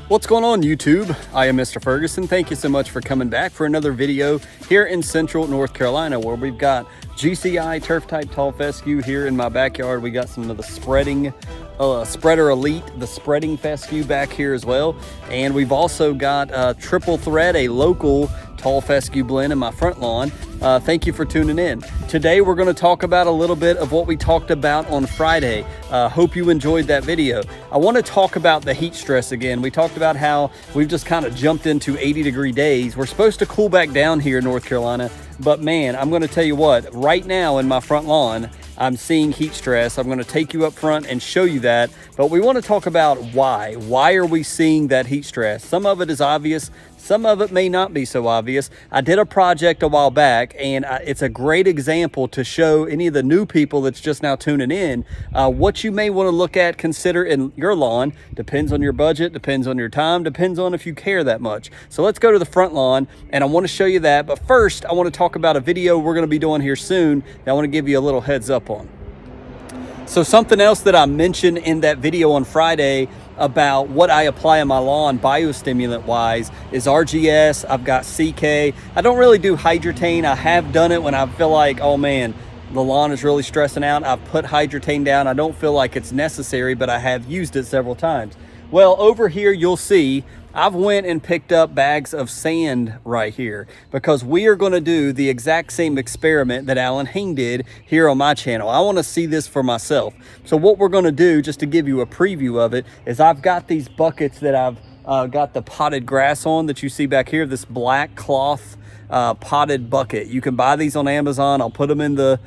What's going on, YouTube? I am Mr. Ferguson. Thank you so much for coming back for another video here in Central North Carolina, where we've got GCI turf type tall fescue here in my backyard. We got some of the spreading Spreader Elite, the spreading fescue back here as well. And we've also got triple thread, a local tall fescue blend in my front lawn. Thank you for tuning in. Today we're going to talk about a little bit of what we talked about on Friday. Hope you enjoyed that video. I want to talk about the heat stress again. We talked about how we've just kind of jumped into 80-degree days. We're supposed to cool back down here in North Carolina, but man, I'm going to tell you what, right now in my front lawn, I'm seeing heat stress. I'm going to take you up front and show you that, but we want to talk about why. Why are we seeing that heat stress? Some of it is obvious. Some of it may not be so obvious. I did a project a while back, and it's a great example to show any of the new people that's just now tuning in what you may want to look at, consider in your lawn. Depends on your budget, depends on your time, depends on if you care that much. So let's go to the front lawn, and I want to show you that. But first, I want to talk about a video we're going to be doing here soon that I want to give you a little heads up on. So something else that I mentioned in that video on Friday about what I apply on my lawn biostimulant wise is RGS. I've got CK. I don't really do hydrotane. I have done it when I feel like, oh man, the lawn is really stressing out. I've put hydrotane down. I don't feel like it's necessary, but I have used it several times. Well, over here you'll see I've went and picked up bags of sand right here because we are going to do the exact same experiment that Alan Hain did here on my channel. I want to see this for myself. So what we're going to do, just to give you a preview of it, is I've got these buckets that I've got the potted grass on that you see back here, this black cloth potted bucket. You can buy these on Amazon. I'll put them in the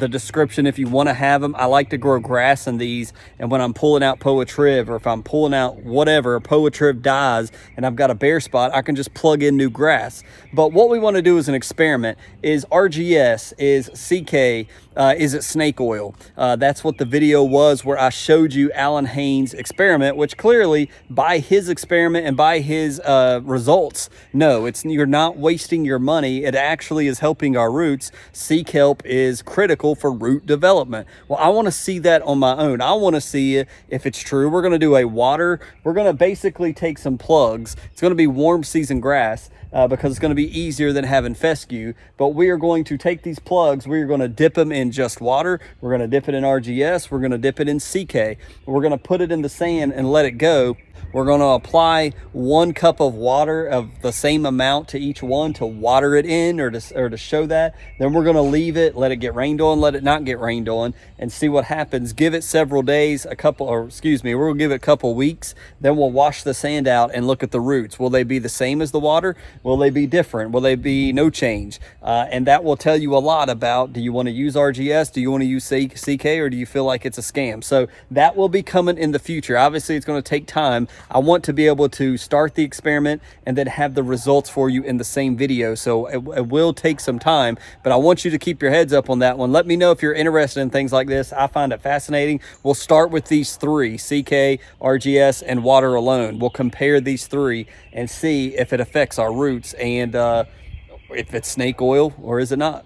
description if you want to have them. I like to grow grass in these, and when I'm pulling out Poa Triv, or if I'm pulling out whatever, Poa Triv dies and I've got a bare spot, I can just plug in new grass. But what we want to do as an experiment is RGS, is CK, is it snake oil? That's what the video was, where I showed you Alan Hain's experiment, which clearly by his experiment and by his results, no, you're not wasting your money. It actually is helping our roots. Sea kelp is critical for root development. Well, I want to see that on my own. I want to see if it's true. We're going to do a water. We're going to basically take some plugs. It's going to be warm season grass because it's going to be easier than having fescue. But we are going to take these plugs. We are going to dip them in just water. We're going to dip it in RGS. We're going to dip it in CK. We're going to put it in the sand and let it go. We're going to apply 1 cup of water of the same amount to each one to water it in, or to show that. Then we're going to leave it, let it get rained on, let it not get rained on, and see what happens. Give it several days, we're going to give it a couple weeks. Then we'll wash the sand out and look at the roots. Will they be the same as the water? Will they be different? Will they be no change? And that will tell you a lot about, do you want to use RGS? Do you want to use CK, or do you feel like it's a scam? So that will be coming in the future. Obviously, it's going to take time. I want to be able to start the experiment and then have the results for you in the same video. So it will take some time, but I want you to keep your heads up on that one. Let me know if you're interested in things like this. I find it fascinating. We'll start with these 3, CK, RGS, and water alone. We'll compare these 3 and see if it affects our roots and if it's snake oil or is it not.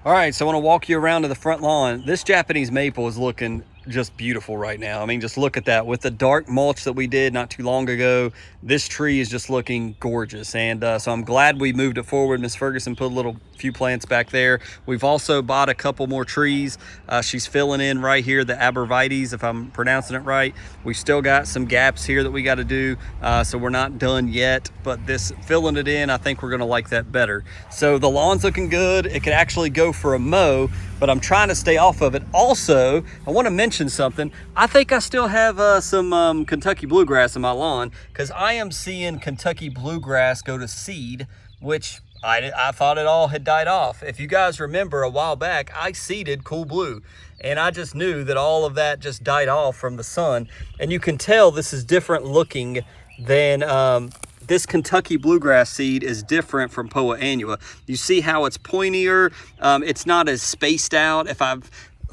All right, so I want to walk you around to the front lawn. This Japanese maple is looking just beautiful right now. I mean, just look at that. With the dark mulch that we did not too long ago, this tree is just looking gorgeous. And so I'm glad we moved it forward. Miss Ferguson put a few plants back there. We've also bought a couple more trees. She's filling in right here, the abrevieties, if I'm pronouncing it right. We've still got some gaps here that we got to do, so we're not done yet, but this filling it in, I think we're going to like that better. So the lawn's looking good. It could actually go for a mow, but I'm trying to stay off of it. Also, I want to mention something. I think I still have some Kentucky bluegrass in my lawn, because I am seeing Kentucky bluegrass go to seed, which I thought it all had died off. If you guys remember, a while back, I seeded Cool Blue, and I just knew that all of that just died off from the sun. And you can tell this is different looking than this Kentucky bluegrass seed is different from Poa annua. You see how it's pointier. It's not as spaced out. If I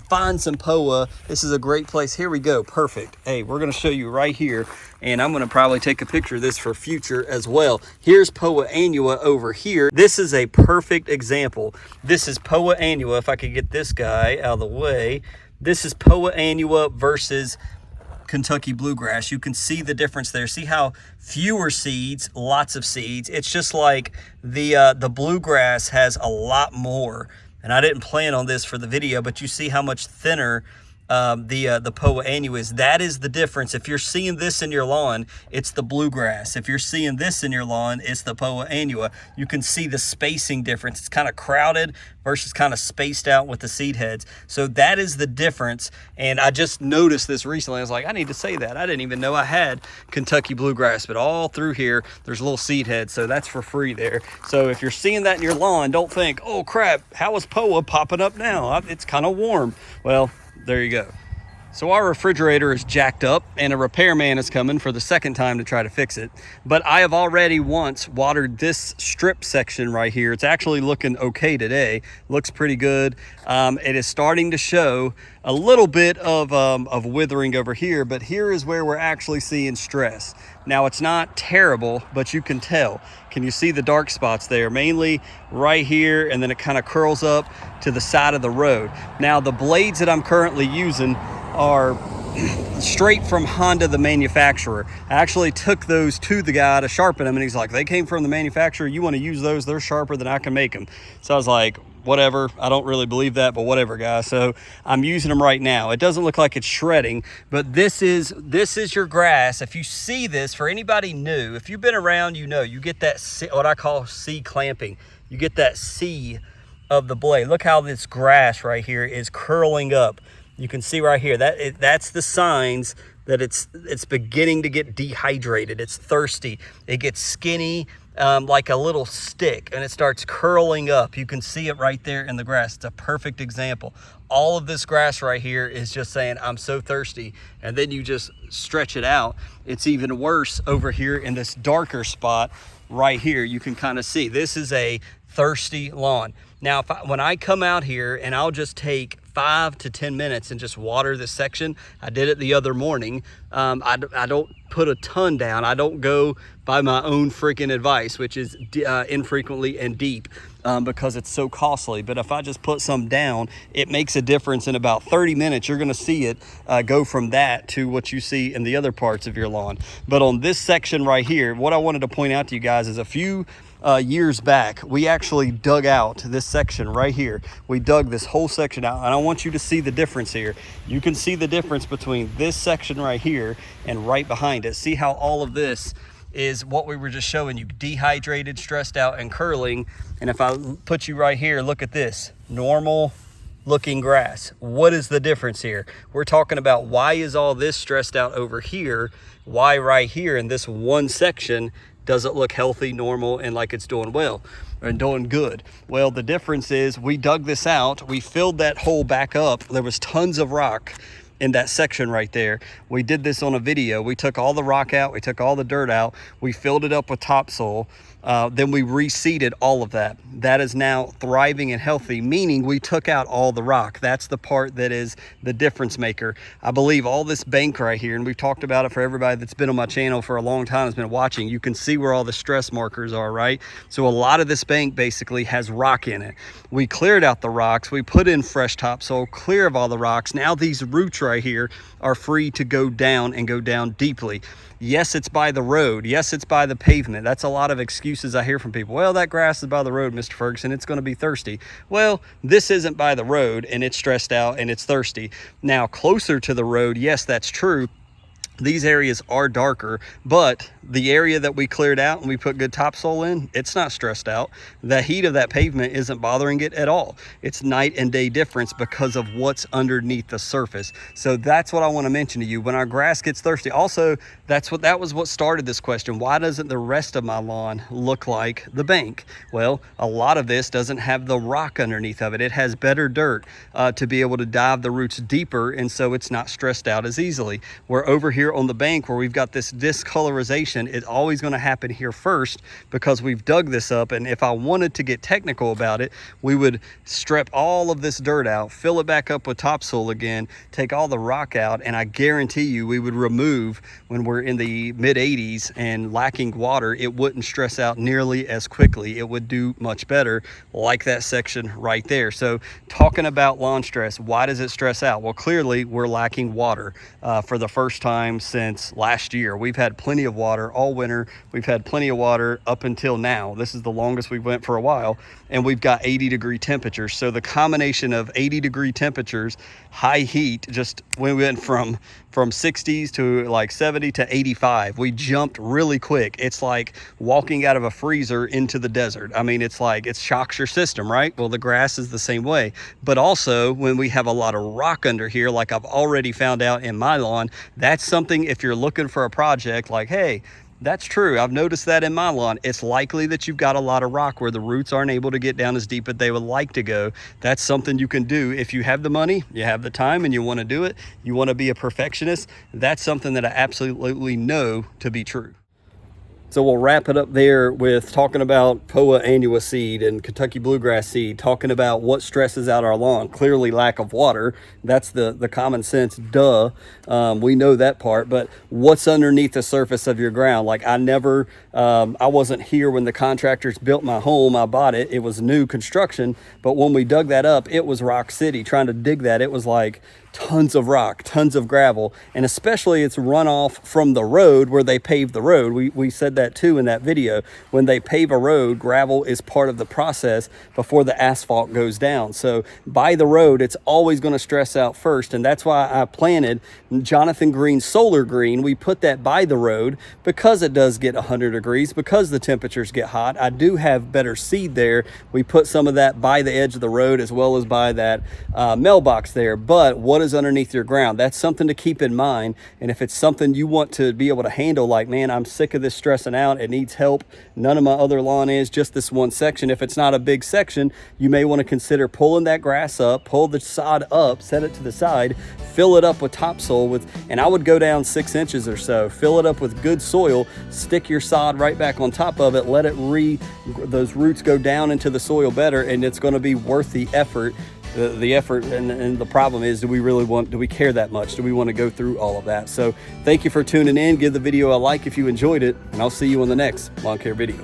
find some Poa, this is a great place. Here we go. Perfect. Hey, we're going to show you right here, and I'm going to probably take a picture of this for future as well. Here's Poa annua over here. This is a perfect example. This is Poa annua. If I could get this guy out of the way, this is Poa annua versus Kentucky bluegrass. You can see the difference there. See how fewer seeds, lots of seeds. It's just like the bluegrass has a lot more. And I didn't plan on this for the video, but you see how much thinner the Poa annua is. That is the difference. If you're seeing this in your lawn, it's the bluegrass. If you're seeing this in your lawn, it's the Poa annua. You can see the spacing difference. It's kind of crowded versus kind of spaced out with the seed heads. So that is the difference. And I just noticed this recently. I was like, I need to say that. I didn't even know I had Kentucky bluegrass, but all through here, there's little seed heads. So that's for free there. So if you're seeing that in your lawn, don't think, oh crap, how is Poa popping up now? It's kind of warm. Well, there you go. So our refrigerator is jacked up and a repairman is coming for the second time to try to fix it. But I have already once watered this strip section right here. It's actually looking okay today. Looks pretty good. It is starting to show a little bit of withering over here, but here is where we're actually seeing stress. Now it's not terrible, but you can tell. Can you see the dark spots there? Mainly right here, and then it kind of curls up to the side of the road. Now the blades that I'm currently using are straight from Honda, the manufacturer. I actually took those to the guy to sharpen them, and he's like, they came from the manufacturer, you want to use those, they're sharper than I can make them. So I was like, whatever, I don't really believe that, but whatever, guys. So I'm using them right now. It doesn't look like it's shredding, but this is your grass. If you see this, for anybody new, if you've been around, you know, you get that what I call C clamping. You get that C of the blade. Look how this grass right here is curling up. You can see right here, that's the signs that it's beginning to get dehydrated. It's thirsty. It gets skinny, like a little stick, and it starts curling up. You can see it right there in the grass. It's a perfect example. All of this grass right here is just saying, I'm so thirsty. And then you just stretch it out. It's even worse over here in this darker spot right here. You can kind of see this is a thirsty lawn. Now, when I come out here and I'll just take 5 to 10 minutes and just water this section. I did it the other morning. I don't put a ton down. I don't go by my own freaking advice, which is infrequently and deep, because it's so costly. But if I just put some down, it makes a difference. In about 30 minutes, you're going to see it go from that to what you see in the other parts of your lawn. But on this section right here, what I wanted to point out to you guys is a few years back, we actually dug out this section right here. We dug this whole section out, and I want you to see the difference here. You can see the difference between this section right here and right behind it. See how all of this is what we were just showing you, dehydrated, stressed out, and curling. And if I put you right here, look at this normal looking grass. What is the difference here? We're talking about why is all this stressed out over here? Why right here in this one section does it look healthy, normal, and like it's doing well and doing good? Well, the difference is we dug this out. We filled that hole back up. There was tons of rock in that section right there. We did this on a video. We took all the rock out. We took all the dirt out. We filled it up with topsoil. Then we reseeded all of that. That is now thriving and healthy, meaning we took out all the rock. That's the part that is the difference maker. I believe all this bank right here, and we've talked about it for everybody that's been on my channel for a long time, has been watching. You can see where all the stress markers are, right? So a lot of this bank basically has rock in it. We cleared out the rocks. We put in fresh topsoil, clear of all the rocks. Now these roots right here are free to go down and go down deeply. Yes, it's by the road. Yes, it's by the pavement. That's a lot of excuses I hear from people. Well, that grass is by the road, Mr. Ferguson. It's going to be thirsty. Well, this isn't by the road, and it's stressed out and it's thirsty. Now, closer to the road, yes, that's true. These areas are darker, but the area that we cleared out and we put good topsoil in, it's not stressed out. The heat of that pavement isn't bothering it at all. It's night and day difference because of what's underneath the surface. So that's what I want to mention to you. When our grass gets thirsty, also, that was what started this question. Why doesn't the rest of my lawn look like the bank? Well, a lot of this doesn't have the rock underneath of it. It has better dirt to be able to dive the roots deeper, and so it's not stressed out as easily. Where over here here on the bank where we've got this discolorization, it's always going to happen here first because we've dug this up. And if I wanted to get technical about it, we would strip all of this dirt out, fill it back up with topsoil again, take all the rock out, and I guarantee you we would remove, when we're in the mid 80s and lacking water, it wouldn't stress out nearly as quickly. It would do much better, like that section right there. So talking about lawn stress, why does it stress out? Well, clearly we're lacking water for the first time since last year. We've had plenty of water all winter. We've had plenty of water up until now. This is the longest we went for a while, and we've got 80-degree temperatures. So the combination of 80-degree temperatures, high heat, just we went from 60s to like 70 to 85. We jumped really quick. It's like walking out of a freezer into the desert. I mean, it's like, it shocks your system, right? Well, the grass is the same way. But also when we have a lot of rock under here, like I've already found out in my lawn, that's something, if you're looking for a project, like, hey, that's true, I've noticed that in my lawn, it's likely that you've got a lot of rock where the roots aren't able to get down as deep as they would like to go. That's something you can do if you have the money, you have the time, and you want to do it, you want to be a perfectionist. That's something that I absolutely know to be true. So we'll wrap it up there with talking about POA annua seed and Kentucky bluegrass seed, talking about what stresses out our lawn. Clearly lack of water. That's the common sense, duh. We know that part, but what's underneath the surface of your ground? Like I wasn't here when the contractors built my home. I bought it. It was new construction, but when we dug that up, it was rock city. Trying to dig that, it was like tons of rock, tons of gravel, and especially it's runoff from the road where they paved the road. We said that too in that video. When they pave a road, gravel is part of the process before the asphalt goes down. So by the road, it's always going to stress out first, and that's why I planted Jonathan Green Solar Green. We put that by the road because it does get 100 degrees, because the temperatures get hot. I do have better seed there. We put some of that by the edge of the road as well as by that mailbox there. But what is underneath your ground? That's something to keep in mind. And if it's something you want to be able to handle, like, man, I'm sick of this stressing out, it needs help, none of my other lawn is, just this one section. If it's not a big section, you may want to consider pulling that grass up, pull the sod up, set it to the side, fill it up with topsoil and I would go down 6 inches or so, fill it up with good soil, stick your sod right back on top of it, let it those roots go down into the soil better, and it's going to be worth the effort. The effort and the problem is, do we care that much? Do we want to go through all of that? So thank you for tuning in. Give the video a like if you enjoyed it, and I'll see you on the next lawn care video.